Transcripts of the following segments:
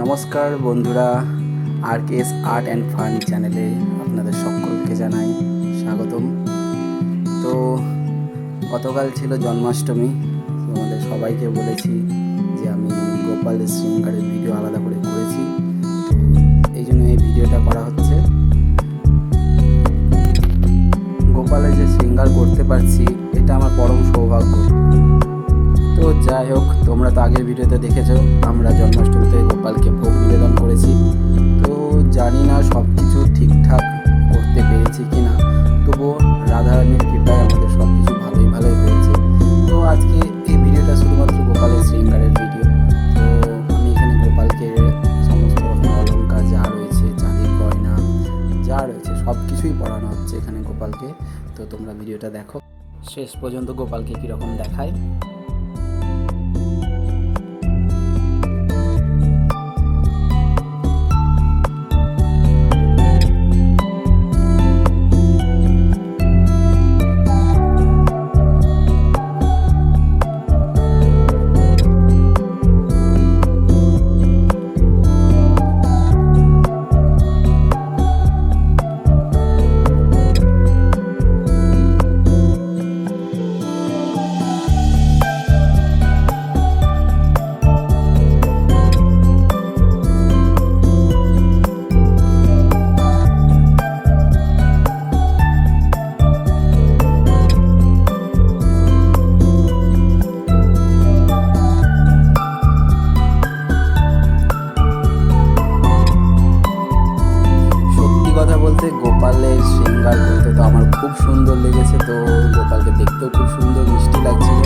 নমস্কার বন্ধুরা, RKS art and fun চ্যানেলে আপনাদের সকলকে জানাই স্বাগতম। তো গতকাল ছিল জন্মাষ্টমী। তোমাদের সবাইকে বলেছি যে আমি গোপালের শৃঙ্গারের ভিডিও আলাদা করে করেছি, এই জন্য এই ভিডিওটা করা হচ্ছে। গোপালের যে শৃঙ্গার করতে পারছি এটা আমার পরম সৌভাগ্য। তো যাই হোক, তোমরা তো আগের ভিডিওতে দেখেছো আমরা জন্মাষ্টমীতে গোপালকে ভোগ নিবেদন করেছি। তো জানি না সব কিছু ঠিকঠাক করতে পেরেছি কি না, তবুও রাধারানীর কৃপায় আমাদের সব কিছু ভালোই হয়েছে। তো আজকে এই ভিডিওটা শুধুমাত্র গোপালের শৃঙ্গারের ভিডিও। তো আমি এখানে গোপালকে সমস্ত রকম অলংকার যা রয়েছে, চাঁদির গয়না যা রয়েছে সব কিছুই পরানো হচ্ছে এখানে গোপালকে। তো তোমরা ভিডিওটা দেখো শেষ পর্যন্ত, গোপালকে কীরকম দেখায়। গোপালের শৃঙ্গার করতে তো আমার খুব সুন্দর লেগেছে। তো গোপালকে দেখতেও খুব সুন্দর মিষ্টি লাগছিল।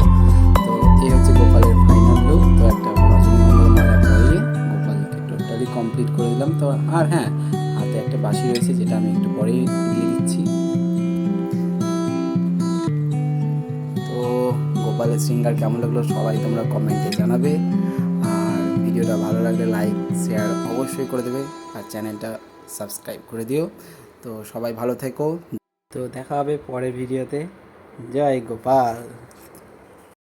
তো এই হচ্ছে গোপালের ফাইনাল লুক। তো একটা রজনীগন্ধার মালা পরিয়ে গোপালকে টোটালি কমপ্লিট করে দিলাম। তো আর হ্যাঁ, হাতে একটা বাঁশি রয়েছে যেটা আমি একটু পরেই দিয়ে দিচ্ছি। তো গোপালের শৃঙ্গার কেমন লাগলো সবাই তোমরা কমেন্টে জানাবে। আর ভিডিওটা ভালো লাগলে লাইক শেয়ার অবশ্যই করে দেবে, আর চ্যানেলটা সাবস্ক্রাইব করে দিও। তো সবাই ভালো থেকো। তো দেখা হবে পরের ভিডিওতে। জয় গোপাল।